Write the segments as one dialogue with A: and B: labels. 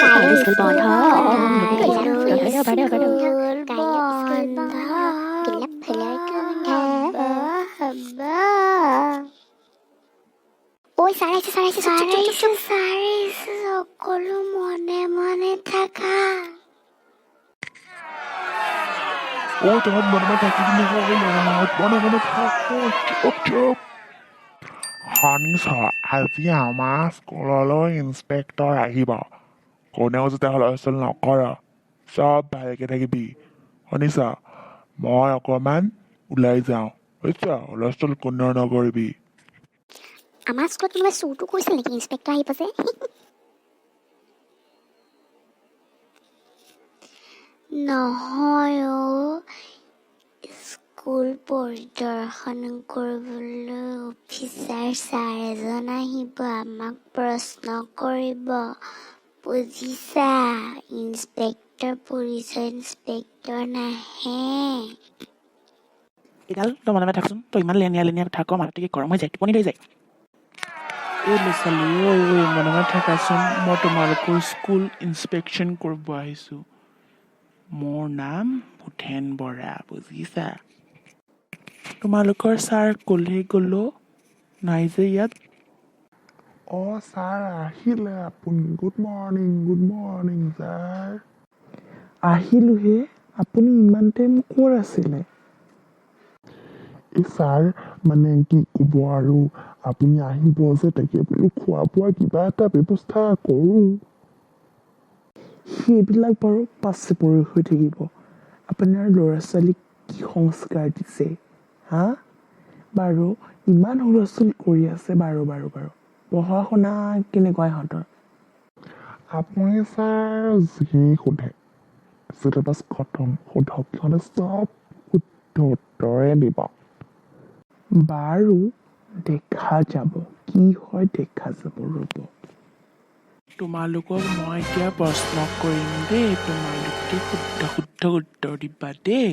A: কাইলৈ স্কুল বন্ধ ঐ ছাৰ আহিছে সকলো মনে মনে থাকা
B: Ôi trời ơi, mình mới thấy cái gì thôi mà bọn thôi chụp শুনিছ আজি আমাৰ স্কুললৈ ইন্সপেক্টৰ আহিব কোনেও যাতে হুলস্থুল নকৰ চব ভালকে থাকিবি শুনিছ মই অকণমান ওলাই যাওঁ বুজিছ হুলস্থুল কোনেও নকৰিবি
A: আমাৰ স্কুলত কোনোবাই চুৰটো কৰিছিল নেকি ইন্সপেক্টৰ আহিব যে নহয় স্কুল পৰিদৰ্শন কৰিবলৈ অফিচাৰ ছাৰ এজন আহিব আমাক প্ৰশ্ন কৰিব বুজিছা ইন্সপেক্টৰ পুলিচৰ ইন্সপেক্টৰ নাহে
C: এডাল তই মনে মনে থাকচোন তই ইমান লেনিয়া থাক মাথাটো কি গৰম হৈ যায় টোপনি লৈ যায় এই ল'ৰা ছোৱালী মনে মনে থাকাচোন মই তোমালোকৰ স্কুল ইন্সপেকশ্যন কৰিব আহিছোঁ মোৰ নাম হৰধন বৰা বুজিছা তোমালোকৰ ছাৰ ক'লে গ'লো নাই যে ইয়াত
B: অঁ ছাৰ আহিলে আপুনি গুড মৰ্ণিং ছাৰ
C: আহিলোহে আপুনি ইমান টাইম ক'ত আছিলে
B: এই ছাৰ মানে কি ক'ব আৰু আপুনি আহিব যে তাকে বোলো খোৱা বোৱা কিবা এটা ব্যৱস্থা কৰোঁ
C: সেইবিলাক বাৰু পাছে পৰি হৈ থাকিব আপোনাৰ ল'ৰা ছোৱালীক কি সংস্কাৰ দিছে হা বাৰু ইমান হুলস্থুল কৰি আছে বাৰু পঢ়া শুনা কেনেকুৱা ইহঁতৰ
B: আপুনি ছাৰ যি সোধে চিলেবাছ খতম সোধক সিহঁতে চব শুদ্ধ উত্তৰে দিব
C: বাৰু দেখা যাব কি হয় দেখা যাব ৰ'ব তোমালোকক মই এতিয়া প্ৰশ্ন কৰিম দেই তোমালোকে শুদ্ধ উত্তৰ দিবা দেই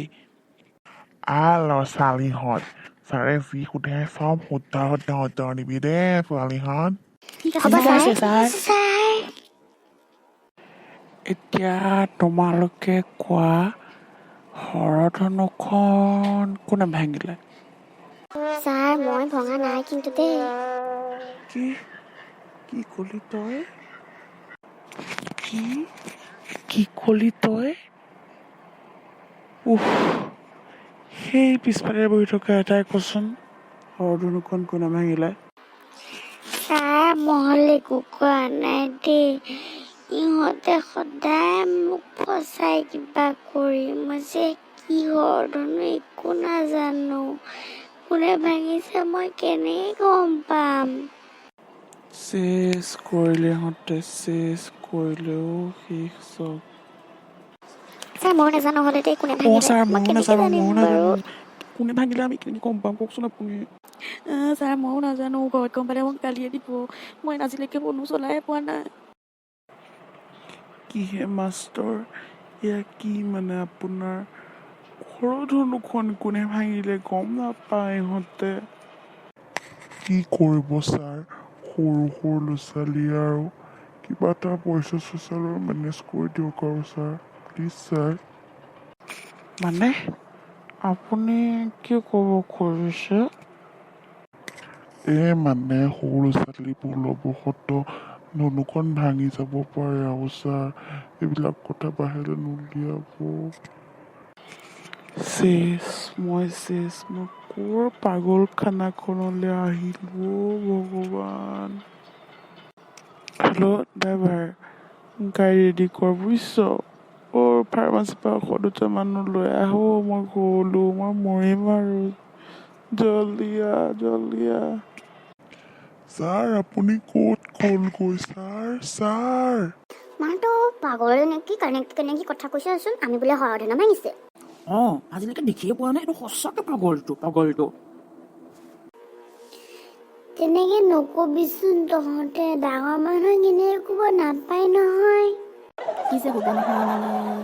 B: ল'ৰা ছোৱালীহঁত ছাৰে যি সোধে চব শুদ্ধ উত্তৰ দিবি দেই ছোৱালীহঁত
C: ঠিক আছে ছাৰ এতিয়া তোমালোকে কোৱা হৰধনুখন কোনে ভাঙিলে
A: ছাৰ মই ভঙা নাই কিন্তু দেই
C: কি কলি তই কি কলি তই সেই পিছফালে বহি থকা এটাই কচোন হৰধনুখন কোনে ভাঙিলে
A: ছাৰ মই একো কোৱা নাই দেই ইহঁতে সদায় মোক ফচাই কিবা কৰি মই যে কি হৰধনু একো নাজানো কোনে ভাঙিছে মই কেনেকৈ গম পাম
C: চেছ কৰিলে ইহঁতে চেছ কৰিলেও শেষ চব
A: ছাৰ মই নাজানো হ'লে দেই কোনে ভাঙিলে
C: ছাৰ
A: মই
C: ময়ো
A: কেনেকৈ জানিম বাৰু
C: নাজানো কোনে ভাঙিলে আমি কেনেকৈ গম পাম কওকচোন আপুনি ছাৰ ময়ো নাজানো ঘৰত গম পালে মোক গালিয়ে দিব মই আজিলৈকে বনো চলাই পোৱা নাই কিহে মাষ্টৰ এয়া কি মানে আপোনাৰ হৰধনুখন কোনে ভাঙিলে গম নাপায় ইহঁতে
B: কি কৰিব ছাৰ সৰু ল'ৰা ছোৱালী আৰু কিবা এটা পইচা চইচা লৈ মেনেজ কৰি দিয়ক আৰু ছাৰ প্লিজ ছাৰ
C: মানে আপুনি কি ক'ব খুজিছে
B: মানে সৰু ল'ৰা ছোৱালীবোৰ লবশত ধনুখন ভাঙি যাব পাৰে আৰু ছাৰ এইবিলাক কথা বাহিৰলৈ নুলিয়াব
C: মই ক'ৰ পাগলখানাখনলৈ আহিলো ভগৱান হেল্ল' ড্ৰাইভাৰ গাড়ী ৰেডি কৰ বুজিছ ফাৰ্মাচীৰ পৰা ঔষধ দুটামান লৈ আহো মই গ'লো মই মৰিম আৰু জল্দি আ
B: ছাৰ আপুনি ক'ত গ'লগৈ ছাৰ
A: মানুহটো পাগল নেকি কেনেকৈ কথা কৈছেচোন আমি বোলে হৰধনু ভাঙিছে
C: আজিলৈকে দেখিয়ে পোৱা নাই এইটো সঁচাকে পাগলটো
A: তেনেকে নকবিচোন তহঁতে ডাঙৰ মানুহে কেনেকৈ ক'ব নাপায় নহয়
C: কি যে হ'ব নহয়